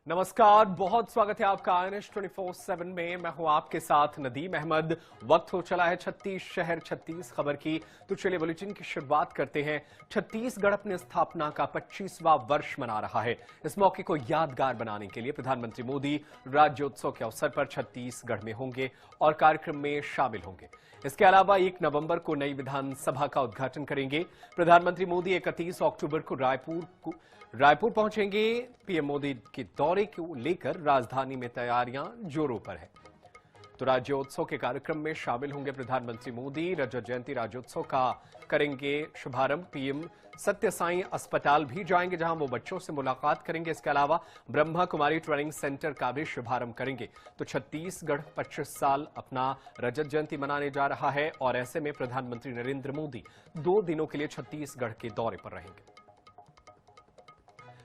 नमस्कार, बहुत स्वागत है आपका INS 24/7 में। मैं हूं आपके साथ नदीम अहमद। वक्त हो चला है 36 शहर 36 खबर की। तो चलिए बुलेटिन की शुरुआत करते हैं। छत्तीसगढ़ अपनी स्थापना का 25वां वर्ष मना रहा है। इस मौके को यादगार बनाने के लिए प्रधानमंत्री मोदी राज्योत्सव के अवसर पर छत्तीसगढ़ में होंगे और कार्यक्रम में शामिल होंगे। इसके अलावा 1 नवंबर को नई विधानसभा का उद्घाटन करेंगे। प्रधानमंत्री मोदी 31 अक्टूबर को रायपुर पहुंचेंगे। पीएम मोदी के दौरे को लेकर राजधानी में तैयारियां जोरों पर है। तो राज्योत्सव के कार्यक्रम में शामिल होंगे प्रधानमंत्री मोदी। रजत जयंती राज्योत्सव का करेंगे शुभारंभ। पीएम सत्य साई अस्पताल भी जाएंगे, जहां वो बच्चों से मुलाकात करेंगे। इसके अलावा ब्रह्मा कुमारी ट्रेनिंग सेंटर का भी शुभारंभ करेंगे। तो छत्तीसगढ़ 25 साल अपना रजत जयंती मनाने जा रहा है और ऐसे में प्रधानमंत्री नरेंद्र मोदी 2 दिनों के लिए छत्तीसगढ़ के दौरे पर रहेंगे।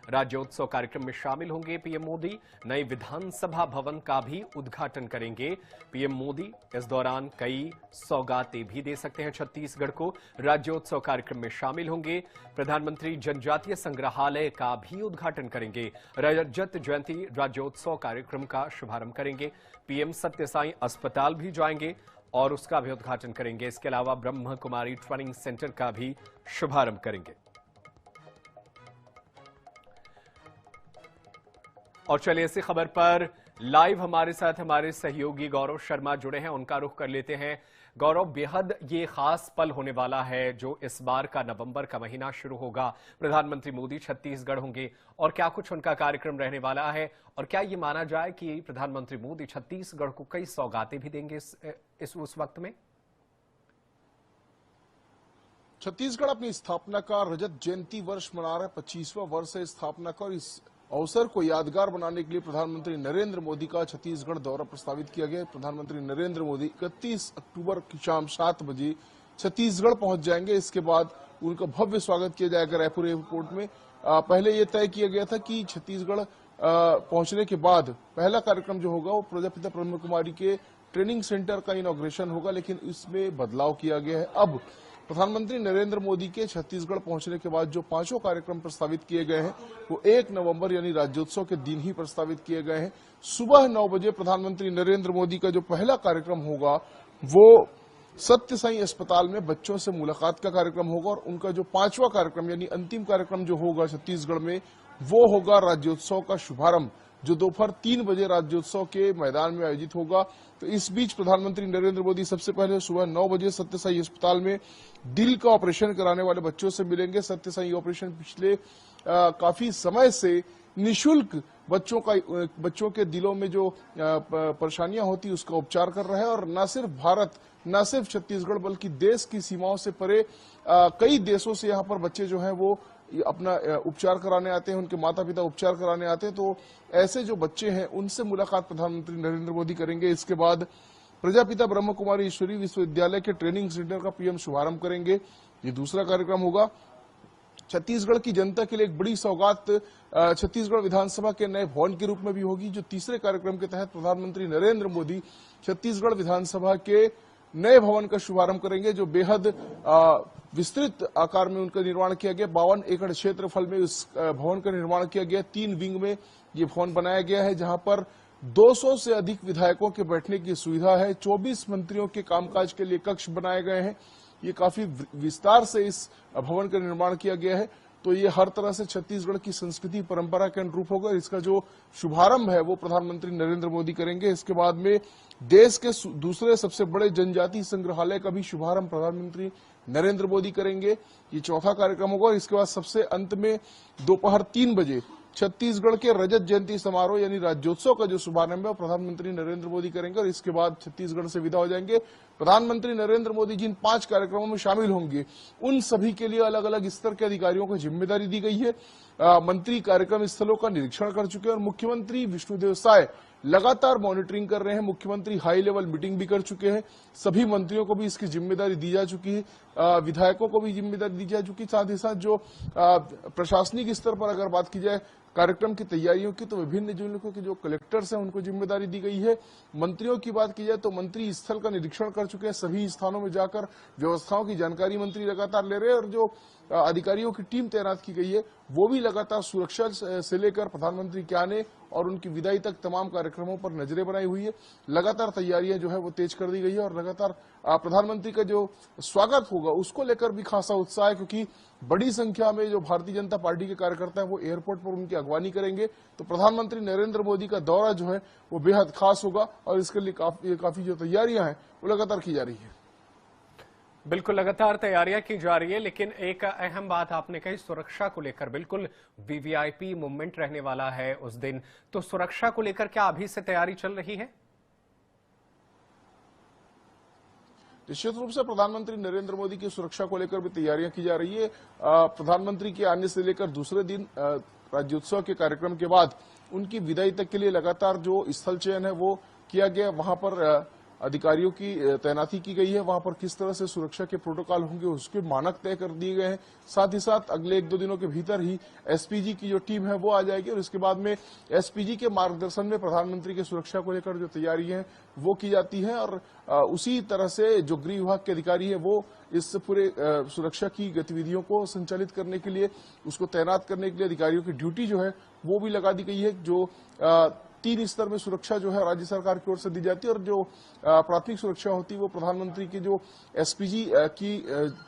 राज्योत्सव कार्यक्रम में शामिल होंगे पीएम मोदी। नए विधानसभा भवन का भी उद्घाटन करेंगे पीएम मोदी। इस दौरान कई सौगातें भी दे सकते हैं छत्तीसगढ़ को। राज्योत्सव कार्यक्रम में शामिल होंगे। प्रधानमंत्री जनजातीय संग्रहालय का भी उद्घाटन करेंगे। रजत जयंती राज्योत्सव कार्यक्रम का शुभारंभ करेंगे। पीएम सत्य साई अस्पताल भी जाएंगे और उसका भी उद्घाटन करेंगे। इसके अलावा ब्रह्मा कुमारी ट्रेनिंग सेंटर का भी शुभारंभ करेंगे। और चलिए इसी खबर पर लाइव हमारे साथ हमारे सहयोगी गौरव शर्मा जुड़े हैं, उनका रुख कर लेते हैं। गौरव, बेहद ये खास पल होने वाला है जो इस बार का नवंबर का महीना शुरू होगा। प्रधानमंत्री मोदी छत्तीसगढ़ होंगे और क्या कुछ उनका कार्यक्रम रहने वाला है, और क्या ये माना जाए कि प्रधानमंत्री मोदी छत्तीसगढ़ को कई सौगातें भी देंगे उस वक्त में? छत्तीसगढ़ अपनी स्थापना का रजत जयंती वर्ष मना रहा है। 25वां वर्ष है स्थापना का और इस अवसर को यादगार बनाने के लिए प्रधानमंत्री नरेंद्र मोदी का छत्तीसगढ़ दौरा प्रस्तावित किया गया है। प्रधानमंत्री नरेंद्र मोदी 31 अक्टूबर की शाम 7 बजे छत्तीसगढ़ पहुंच जाएंगे। इसके बाद उनका भव्य स्वागत किया जाएगा रायपुर एयरपोर्ट में। पहले यह तय किया गया था कि छत्तीसगढ़ पहुंचने के बाद पहला कार्यक्रम जो होगा वो प्रजापिता ब्रह्मा कुमारी के ट्रेनिंग सेंटर का इनॉग्रेशन होगा, लेकिन इसमें बदलाव किया गया है। अब प्रधानमंत्री नरेंद्र मोदी के छत्तीसगढ़ पहुंचने के बाद जो 5 कार्यक्रम प्रस्तावित किए गए हैं वो 1 नवंबर यानी राज्योत्सव के दिन ही प्रस्तावित किए गए हैं। सुबह 9 बजे प्रधानमंत्री नरेंद्र मोदी का जो पहला कार्यक्रम होगा वो सत्य साई अस्पताल में बच्चों से मुलाकात का कार्यक्रम होगा और उनका जो 5वां कार्यक्रम यानी अंतिम कार्यक्रम जो होगा छत्तीसगढ़ में वो होगा राज्योत्सव का शुभारंभ, जो दोपहर 3 बजे राज्योत्सव के मैदान में आयोजित होगा। तो इस बीच प्रधानमंत्री नरेंद्र मोदी सबसे पहले सुबह 9 बजे सत्य साई अस्पताल में दिल का ऑपरेशन कराने वाले बच्चों से मिलेंगे। सत्य साई ऑपरेशन पिछले काफी समय से निःशुल्क बच्चों के दिलों में जो परेशानियां होती उसका उपचार कर रहा है और न सिर्फ भारत, न सिर्फ छत्तीसगढ़ बल्कि देश की सीमाओं से परे कई देशों से यहाँ पर बच्चे जो हैं वो अपना उपचार कराने आते हैं, उनके माता पिता उपचार कराने आते हैं। तो ऐसे जो बच्चे हैं उनसे मुलाकात प्रधानमंत्री नरेंद्र मोदी करेंगे। इसके बाद प्रजापिता ब्रह्मा कुमारी ईश्वरीय विश्वविद्यालय के ट्रेनिंग सेंटर का पीएम शुभारंभ करेंगे। ये दूसरा कार्यक्रम होगा। छत्तीसगढ़ की जनता के लिए एक बड़ी सौगात छत्तीसगढ़ विधानसभा के नए भवन के रूप में भी होगी। जो तीसरे कार्यक्रम के तहत प्रधानमंत्री नरेंद्र मोदी छत्तीसगढ़ विधानसभा के नए भवन का शुभारंभ करेंगे, जो बेहद विस्तृत आकार में उनका निर्माण किया गया। 52 एकड़ क्षेत्रफल में इस भवन का निर्माण किया गया। 3 विंग में ये भवन बनाया गया है, जहां पर 200 से अधिक विधायकों के बैठने की सुविधा है। 24 मंत्रियों के कामकाज के लिए कक्ष बनाए गए हैं। ये काफी विस्तार से इस भवन का निर्माण किया गया है। तो ये हर तरह से छत्तीसगढ़ की संस्कृति परंपरा के अनुरूप होगा। इसका जो शुभारंभ है वो प्रधानमंत्री नरेंद्र मोदी करेंगे। इसके बाद में देश के दूसरे सबसे बड़े जनजातीय संग्रहालय का भी शुभारंभ प्रधानमंत्री नरेंद्र मोदी करेंगे। ये चौथा कार्यक्रम होगा। इसके बाद सबसे अंत में दोपहर 3 बजे छत्तीसगढ़ के रजत जयंती समारोह यानी राज्योत्सव का जो शुभारंभ है प्रधानमंत्री नरेंद्र मोदी करेंगे और इसके बाद छत्तीसगढ़ से विदा हो जाएंगे। प्रधानमंत्री नरेंद्र मोदी जिन 5 कार्यक्रमों में शामिल होंगे उन सभी के लिए अलग अलग स्तर के अधिकारियों को जिम्मेदारी दी गई है। मंत्री कार्यक्रम स्थलों का निरीक्षण कर चुके हैं और मुख्यमंत्री विष्णुदेव साय लगातार मॉनिटरिंग कर रहे हैं। मुख्यमंत्री हाई लेवल मीटिंग भी कर चुके हैं। सभी मंत्रियों को भी इसकी जिम्मेदारी दी जा चुकी है। विधायकों को भी जिम्मेदारी दी जा चुकी है। साथ ही साथ जो प्रशासनिक स्तर पर अगर बात की जाए कार्यक्रम की तैयारियों की, तो विभिन्न जिलों के जो कलेक्टर्स हैं उनको जिम्मेदारी दी गई है। मंत्रियों की बात की जाए तो मंत्री स्थल का निरीक्षण कर चुके हैं। सभी स्थानों में जाकर व्यवस्थाओं की जानकारी मंत्री लगातार ले रहे हैं और जो अधिकारियों की टीम तैनात की गई है, वो भी लगातार सुरक्षा से लेकर प्रधानमंत्री के आने और उनकी विदाई तक तमाम कार्यक्रमों पर नजरें बनाई हुई है। लगातार तैयारियां जो है वो तेज कर दी गई है और लगातार प्रधानमंत्री का जो स्वागत होगा उसको लेकर भी खासा उत्साह है, क्योंकि बड़ी संख्या में जो भारतीय जनता पार्टी के कार्यकर्ता हैं वो एयरपोर्ट पर उनकी अगवानी करेंगे। तो प्रधानमंत्री नरेंद्र मोदी का दौरा जो है वो बेहद खास होगा और इसके लिए काफी जो तैयारियां हैं वो लगातार की जा रही है। बिल्कुल लगातार तैयारियां की जा रही है, लेकिन एक अहम बात आपने कही सुरक्षा को लेकर। बिल्कुल वीवीआईपी मूवमेंट रहने वाला है उस दिन, तो सुरक्षा को लेकर क्या अभी से तैयारी चल रही है? निश्चित रूप से प्रधानमंत्री नरेंद्र मोदी की सुरक्षा को लेकर भी तैयारियां की जा रही है। प्रधानमंत्री के आने से लेकर दूसरे दिन राज्योत्सव के कार्यक्रम के बाद उनकी विदाई तक के लिए लगातार जो स्थल चयन है वो किया गया। वहां पर अधिकारियों की तैनाती की गई है। वहां पर किस तरह से सुरक्षा के प्रोटोकॉल होंगे उसके मानक तय कर दिए गए हैं। साथ ही साथ अगले 1-2 दिनों के भीतर ही एसपीजी की जो टीम है वो आ जाएगी और इसके बाद में एसपीजी के मार्गदर्शन में प्रधानमंत्री की सुरक्षा को लेकर जो तैयारी है वो की जाती है और उसी तरह से जो गृह विभाग के अधिकारी है वो इस पूरे सुरक्षा की गतिविधियों को संचालित करने के लिए, उसको तैनात करने के लिए अधिकारियों की ड्यूटी जो है वो भी लगा दी गई है। जो 3 स्तर में सुरक्षा जो है राज्य सरकार की ओर से दी जाती है और जो प्राथमिक सुरक्षा होती है वो प्रधानमंत्री की जो एसपीजी की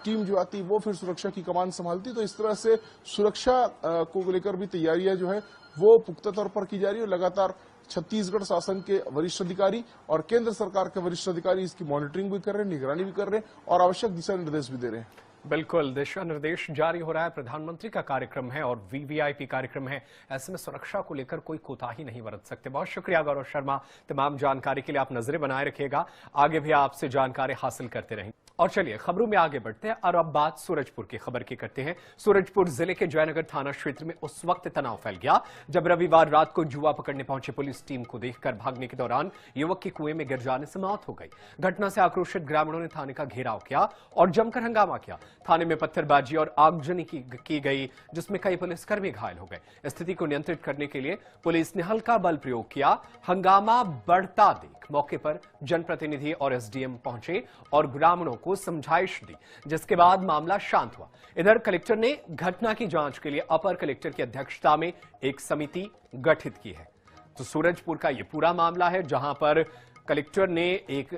टीम जो आती है वो फिर सुरक्षा की कमान संभालती है। तो इस तरह से सुरक्षा को लेकर भी तैयारियां जो है वो पुख्ता तौर पर की जा रही है। लगातार छत्तीसगढ़ शासन के वरिष्ठ अधिकारी और केंद्र सरकार के वरिष्ठ अधिकारी इसकी मॉनिटरिंग भी कर रहे हैं, निगरानी भी कर रहे हैं और आवश्यक दिशा निर्देश भी दे रहे हैं। बिल्कुल दिशा निर्देश जारी हो रहा है। प्रधानमंत्री का कार्यक्रम है और वीवीआईपी कार्यक्रम है, ऐसे में सुरक्षा को लेकर कोई कोताही नहीं बरत सकते। बहुत शुक्रिया गौरव शर्मा, तमाम जानकारी के लिए आप नजरें बनाए रखिएगा, आगे भी आपसे जानकारी हासिल करते रहेंगे। और चलिए खबरों में आगे बढ़ते हैं और अब बात सूरजपुर की खबर की करते हैं। सूरजपुर जिले के जयनगर थाना क्षेत्र में उस वक्त तनाव फैल गया जब रविवार रात को जुआ पकड़ने पहुंचे पुलिस टीम को देखकर भागने के दौरान युवक की कुएं में गिर जाने से मौत हो गई। घटना से आक्रोशित ग्रामीणों ने थाने का घेराव किया और जमकर हंगामा किया। थाने में पत्थरबाजी और आगजनी की गई, जिसमें कई पुलिसकर्मी घायल हो गए। स्थिति को नियंत्रित करने के लिए पुलिस ने हल्का बल प्रयोग किया। हंगामा बढ़ता देख मौके पर जनप्रतिनिधि और एसडीएम पहुंचे और ग्रामीणों को समझाइश दी, जिसके बाद मामला शांत हुआ। इधर कलेक्टर ने घटना की जांच के लिए अपर कलेक्टर की अध्यक्षता में एक समिति गठित की है। तो सूरजपुर का यह पूरा मामला है जहां पर कलेक्टर ने एक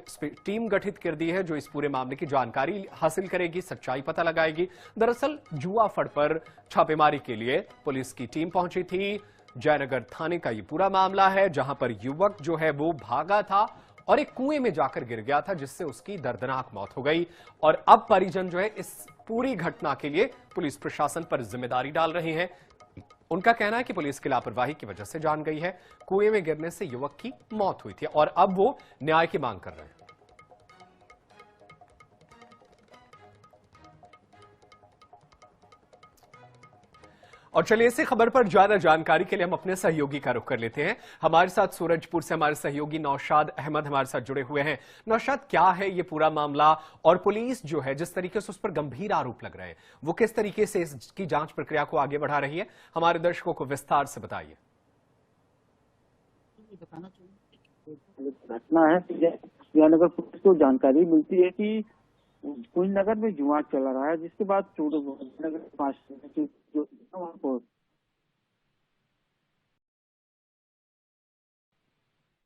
टीम गठित कर दी है जो इस पूरे मामले की जानकारी हासिल करेगी, सच्चाई पता लगाएगी। दरअसल जुआ फड़ पर छापेमारी के लिए पुलिस की टीम पहुंची थी। जयनगर थाने का ये पूरा मामला है जहां पर युवक जो है वो भागा था और एक कुएं में जाकर गिर गया था, जिससे उसकी दर्दनाक मौत हो गई। और अब परिजन जो है इस पूरी घटना के लिए पुलिस प्रशासन पर जिम्मेदारी डाल रहे हैं। उनका कहना है कि पुलिस की लापरवाही की वजह से जान गई है। कुएं में गिरने से युवक की मौत हुई थी और अब वो न्याय की मांग कर रहे हैं। और चलिए इसी खबर पर ज्यादा जानकारी के लिए हम अपने सहयोगी का रुख कर लेते हैं। हमारे साथ सूरजपुर से हमारे सहयोगी नौशाद अहमद हमारे साथ जुड़े हुए हैं। नौशाद, क्या है ये पूरा मामला और पुलिस जो है जिस तरीके से उस पर गंभीर आरोप लग रहे हैं वो किस तरीके से इसकी जांच प्रक्रिया को आगे बढ़ा रही है? हमारे दर्शकों को विस्तार से बताइए। घटना है जयनगर पुलिस को जानकारी मिलती है कि कुंजनगर में जुआ चला रहा है, जिसके बाद नगर 5 वहां पर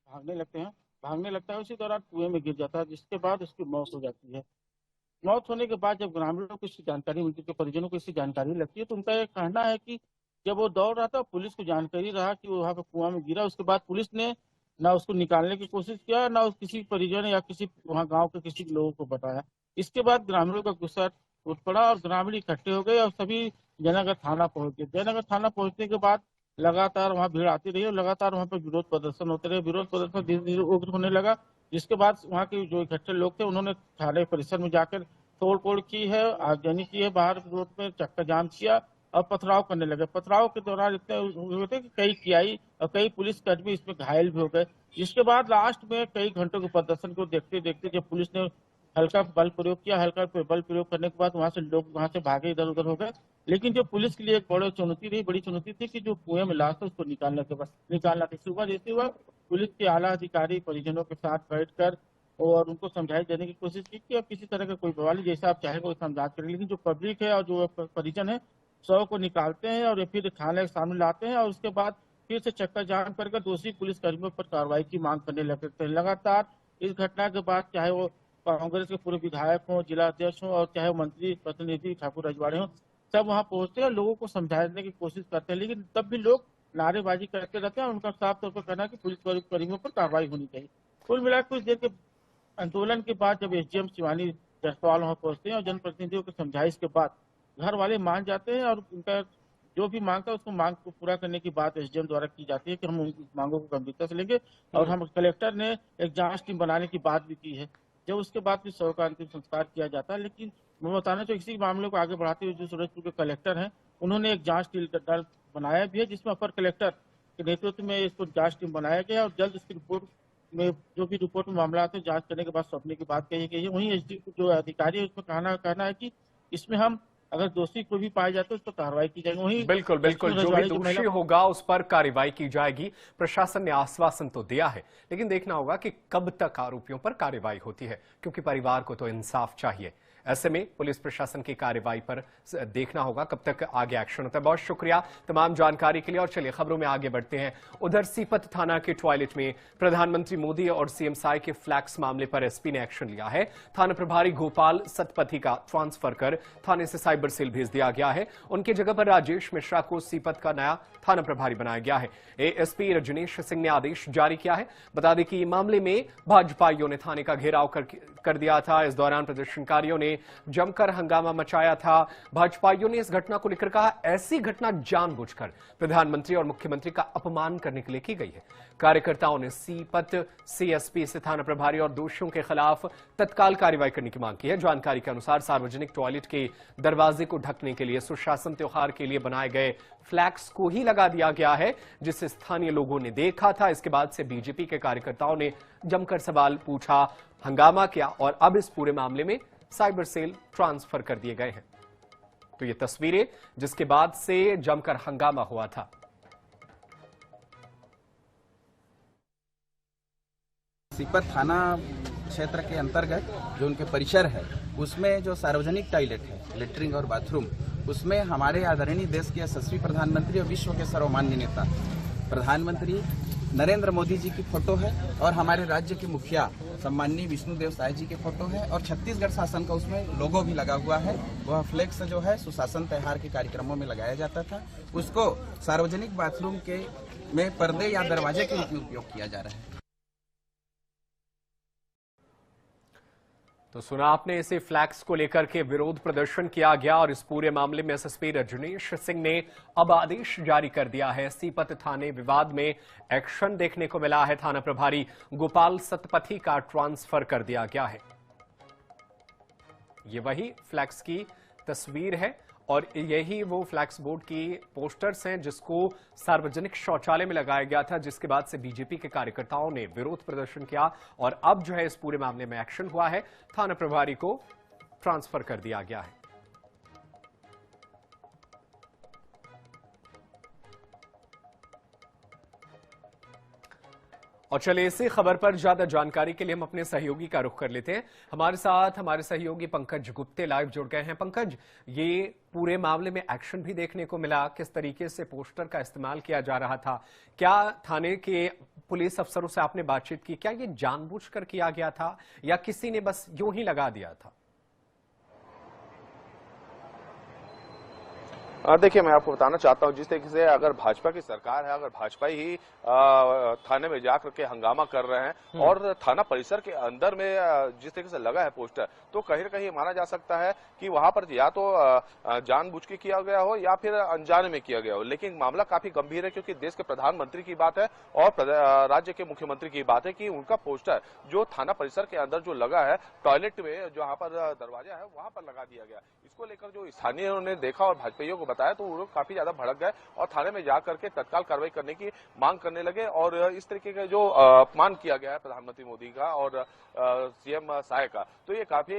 भागने लगता है। उसी दौरान कुएं में गिर जाता है, जिसके बाद उसकी मौत हो जाती है। मौत होने के बाद जब ग्रामीणों को इसकी जानकारी मिलती है, परिजनों को इसकी जानकारी लगती है, तो उनका ये कहना है कि जब वो दौड़ रहा था पुलिस को जानकारी रहा कि वो वहाँ पे कुआं में गिरा। उसके बाद पुलिस ने ना उसको निकालने की कोशिश किया, ना किसी परिजन या किसी वहाँ गाँव के किसी लोगों को बताया। इसके बाद ग्रामीणों का गुस्सा उठ पड़ा और ग्रामीण इकट्ठे हो गए और सभी जयनगर थाना पहुंच गए। जयनगर थाना पहुंचने के बाद लगातार वहां भीड़ आती रही और लगातार वहां पर विरोध प्रदर्शन होते रहे। विरोध प्रदर्शन धीरे धीरे उग्र होने लगा, जिसके बाद वहां के जो इकट्ठे लोग थे उन्होंने थाने परिसर में जाकर तोड़फोड़ की है, आगजनी की है, बाहर विरोध में चक्का जाम किया और पथराव करने लगे। पथराव के दौरान इतने हुए थे कि कई कियाई और कई पुलिसकर्मी इसमें घायल भी हो गए। जिसके बाद लास्ट में कई घंटों के प्रदर्शन को देखते देखते जब पुलिस ने हल्का बल प्रयोग किया, हल्का बल प्रयोग करने के बाद वहां से लोग वहां से भागे, इधर उधर हो गए। लेकिन जो पुलिस के लिए एक बड़ी चुनौती थी कि जो कुएं में लाश था उसको निकालना था। सुबह जैसे हुआ पुलिस के आला अधिकारी परिजनों के साथ बैठकर और उनको समझाई देने की कोशिश की कि अब किसी तरह का कोई बवाल नहीं, जैसा आप चाहेगा वैसा हम जांच करें। लेकिन जो पब्लिक है और जो परिजन है, शव को निकालते हैं और फिर थाने के सामने लाते हैं और उसके बाद फिर से चक्कर जाम करके दोषी पुलिस कर्मियों पर कार्रवाई की मांग करने लगते हैं। लगातार इस घटना के बाद चाहे वो कांग्रेस के पूरे विधायक हों, जिला अध्यक्ष हों और चाहे वो मंत्री प्रतिनिधि ठाकुर रजवाड़े हों, सब वहां पहुंचते हैं, लोगों को समझाने की कोशिश करते हैं, लेकिन तब भी लोग नारेबाजी करते रहते हैं। उनका साफ तौर पर कहना है कि पुलिस कर्मियों पर कार्रवाई होनी चाहिए। कुल मिलाकर कुछ देर के आंदोलन के बाद जब एसडीएम शिवानी जायसवाल वहां पहुंचते हैं और जनप्रतिनिधियों को समझाइश के बाद घर वाले मान जाते हैं और उनका जो भी मांग था उसको मांग को पूरा करने की बात एसडीएम द्वारा की जाती है कि हम उनकी मांगों को गंभीरता से लेंगे और हम कलेक्टर ने एक जांच टीम बनाने की बात भी की है। जब उसके बाद फिर शव का अंतिम संस्कार किया जाता है। लेकिन मैं बताना चाहिए इसी मामले को आगे बढ़ाते हुए जो सूरजपुर के कलेक्टर हैं उन्होंने एक जांच टीम दल बनाया भी है, जिसमें अपर कलेक्टर के नेतृत्व में इसको जांच टीम बनाया गया और जल्द इसकी रिपोर्ट में जो भी रिपोर्ट में मामला आते हैं जांच करने के बाद सौंपने की बात कही गई है। वहीं एसडी जो अधिकारी है उसमें कहना है कि इसमें हम अगर दोषी कोई भी पाए जाते हैं उस पर कार्रवाई की जाएगी। वहीं बिल्कुल बिल्कुल, जो भी दोषी होगा उस पर कार्रवाई की जाएगी। प्रशासन ने आश्वासन तो दिया है, लेकिन देखना होगा कि कब तक आरोपियों पर कार्रवाई होती है, क्योंकि परिवार को तो इंसाफ चाहिए। ऐसे में पुलिस प्रशासन की कार्रवाई पर देखना होगा कब तक आगे एक्शन होता है। बहुत शुक्रिया तमाम जानकारी के लिए। और चलिए खबरों में आगे बढ़ते हैं। उधर सीपत थाना के टॉयलेट में प्रधानमंत्री मोदी और सीएम साई के फ्लैक्स मामले पर एसपी ने एक्शन लिया है। थाना प्रभारी गोपाल सतपथी का ट्रांसफर कर थाने से साइबर सेल भेज दिया गया है। उनकी जगह पर राजेश मिश्रा को सीपत का नया थाना प्रभारी बनाया गया है। एएसपी रजनीश सिंह ने आदेश जारी किया है। बता दें कि मामले में भाजपाइयों ने थाने का घेराव कर दिया था। इस दौरान प्रदर्शनकारियों ने जमकर हंगामा मचाया था। भाजपाइयों ने इस घटना को लेकर कहा, ऐसी घटना जानबूझकर प्रधानमंत्री और मुख्यमंत्री का अपमान करने के लिए की गई है। कार्यकर्ताओं ने सीपत सीएसपी से थाना प्रभारी और दोषियों के खिलाफ तत्काल कार्रवाई करने की मांग की है। जानकारी के अनुसार सार्वजनिक टॉयलेट के दरवाजे को ढकने के लिए सुशासन त्योहार के लिए बनाए गए फ्लैक्स को ही लगा दिया गया है, जिसे स्थानीय लोगों ने देखा था। इसके बाद से बीजेपी के कार्यकर्ताओं ने जमकर सवाल पूछा, हंगामा किया और अब इस पूरे मामले में साइबर सेल ट्रांसफर कर दिए गए हैं। तो ये तस्वीरें जिसके बाद से जमकर हंगामा हुआ था। सीपत थाना क्षेत्र के अंतर्गत जो उनके परिसर है उसमें जो सार्वजनिक टॉयलेट है, लेटरिंग और बाथरूम, उसमें हमारे आदरणीय देश के यशस्वी प्रधानमंत्री और विश्व के सर्वमान्य नेता प्रधानमंत्री नरेंद्र मोदी जी की फोटो है और हमारे राज्य के मुखिया सम्माननीय विष्णुदेव साय जी के फोटो है और छत्तीसगढ़ शासन का उसमें लोगो भी लगा हुआ है। वह फ्लेक्स जो है सुशासन त्योहार के कार्यक्रमों में लगाया जाता था, उसको सार्वजनिक बाथरूम के में पर्दे या दरवाजे के रूप में उपयोग किया जा रहा है। तो सुना आपने, इसे फ्लैक्स को लेकर के विरोध प्रदर्शन किया गया और इस पूरे मामले में एसएसपी रजनीश सिंह ने अब आदेश जारी कर दिया है। सीपत थाने विवाद में एक्शन देखने को मिला है। थाना प्रभारी गोपाल सतपथी का ट्रांसफर कर दिया गया है। ये वही फ्लैक्स की तस्वीर है और यही वो फ्लैक्स बोर्ड की पोस्टर्स हैं जिसको सार्वजनिक शौचालय में लगाया गया था, जिसके बाद से बीजेपी के कार्यकर्ताओं ने विरोध प्रदर्शन किया और अब जो है इस पूरे मामले में एक्शन हुआ है। थाना प्रभारी को ट्रांसफर कर दिया गया है। और चलिए इसी खबर पर ज्यादा जानकारी के लिए हम अपने सहयोगी का रुख कर लेते हैं। हमारे साथ हमारे सहयोगी पंकज गुप्ते लाइव जुड़ गए हैं। पंकज, ये पूरे मामले में एक्शन भी देखने को मिला, किस तरीके से पोस्टर का इस्तेमाल किया जा रहा था, क्या थाने के पुलिस अफसरों से आपने बातचीत की, क्या ये जानबूझकर किया गया था या किसी ने बस यूं ही लगा दिया था? देखिए, मैं आपको बताना चाहता हूं, जिस तरीके से अगर भाजपा की सरकार है, अगर भाजपा ही थाने में जाकर के हंगामा कर रहे हैं और थाना परिसर के अंदर में जिस तरीके से लगा है पोस्टर, तो कहीं न कहीं माना जा सकता है कि वहां पर या तो जानबूझ के किया गया हो या फिर अनजाने में किया गया हो। लेकिन मामला काफी गंभीर है, क्योंकि देश के प्रधानमंत्री की बात है और राज्य के मुख्यमंत्री की बात है कि उनका पोस्टर जो थाना परिसर के अंदर जो लगा है, टॉयलेट में जहां पर दरवाजा है वहां पर लगा दिया गया। जिसको लेकर जो स्थानीयों ने देखा और भाजपाइयों को बताया तो वो लोग काफी ज्यादा भड़क गए और थाने में जाकर के तत्काल कार्रवाई करने की मांग करने लगे। और इस तरीके का जो अपमान किया गया है प्रधानमंत्री मोदी का और सीएम साय का, तो ये काफी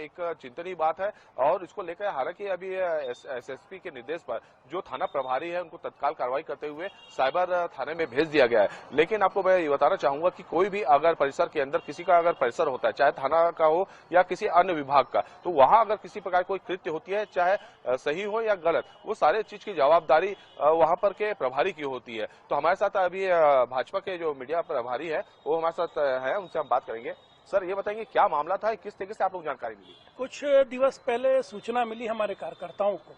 एक चिंतनीय बात है। और इसको लेकर हालांकि अभी एसएसपी के निर्देश पर जो थाना प्रभारी है उनको तत्काल कार्रवाई करते हुए साइबर थाने में भेज दिया गया है। लेकिन आपको मैं ये बताना चाहूंगा कि कोई भी अगर परिसर के अंदर किसी का अगर परिसर होता है, चाहे थाना का हो या किसी अन्य विभाग का, तो वहां अगर किसी प्रकार कोई कृत्य होती है, चाहे सही हो या गलत, वो सारे चीज की जवाबदारी वहां पर के प्रभारी की होती है। तो हमारे साथ अभी भाजपा के जो मीडिया प्रभारी है वो हमारे साथ है, उनसे हम बात करेंगे। सर, ये बताएंगे क्या मामला था, किस तरीके से आप लोग जानकारी मिली? कुछ दिवस पहले सूचना मिली हमारे कार्यकर्ताओं को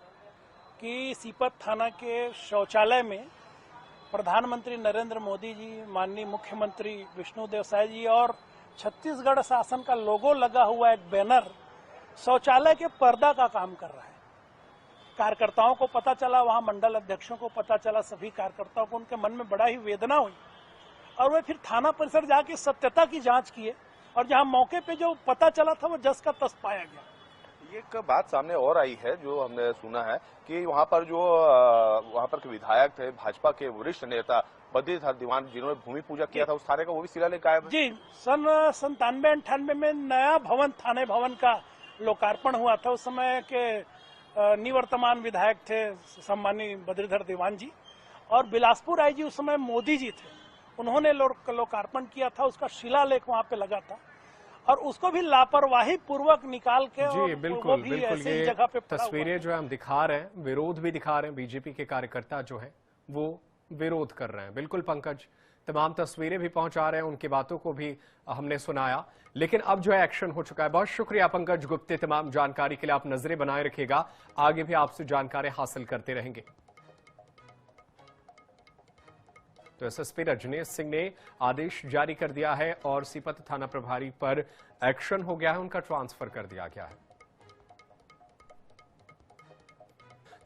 कि सीपत थाना के शौचालय में प्रधानमंत्री नरेंद्र मोदी जी, माननीय मुख्यमंत्री विष्णुदेव साय जी और छत्तीसगढ़ शासन का लोगो लगा हुआ एक बैनर शौचालय के पर्दा का काम कर रहा है। कार्यकर्ताओं को पता चला, वहां मंडल अध्यक्षों को पता चला, सभी कार्यकर्ताओं को, उनके मन में बड़ा ही वेदना हुई और वे फिर थाना परिसर जाके सत्यता की जांच किए और जहां मौके पे जो पता चला था वो जस का तस पाया गया। एक बात सामने और आई है जो हमने सुना है कि वहां पर के विधायक थे, भाजपा के वरिष्ठ नेता बद्रीधर दीवान, जिन्होंने भूमि पूजा किया था उस थाने का, वो भी शिलालेख गायब है। जी, सन 97-98 में नया भवन, थाने भवन का लोकार्पण हुआ था। उस समय के निवर्तमान विधायक थे सम्मानीय बद्रीधर दीवान जी और बिलासपुर आईजी उस समय मोदी जी थे, उन्होंने लोकार्पण किया था। उसका शिलालेख वहां पे लगा था और उसको भी लापरवाही पूर्वक निकाल के जी और बिल्कुल वो भी बिल्कुल, ऐसी ये जगह पे तस्वीरें जो है हम दिखा रहे हैं, विरोध भी दिखा रहे हैं, बीजेपी के कार्यकर्ता जो है वो विरोध कर रहे हैं। बिल्कुल पंकज, तमाम तस्वीरें भी पहुंचा रहे हैं, उनकी बातों को भी हमने सुनाया, लेकिन अब जो है एक्शन हो चुका है। बहुत शुक्रिया पंकज गुप्ते, तमाम जानकारी के लिए। आप नजरें बनाए रखिएगा, आगे भी आपसे जानकारी हासिल करते रहेंगे। तो एसएसपी रजनीश सिंह ने आदेश जारी कर दिया है और सीपत थाना प्रभारी पर एक्शन हो गया है, उनका ट्रांसफर कर दिया गया है।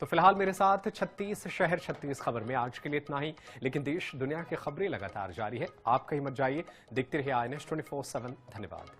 तो फिलहाल मेरे साथ 36 शहर 36 खबर में आज के लिए इतना ही, लेकिन देश दुनिया की खबरें लगातार जारी है। आप कहीं मत जाइए, देखते रहिए INS 24/7। धन्यवाद।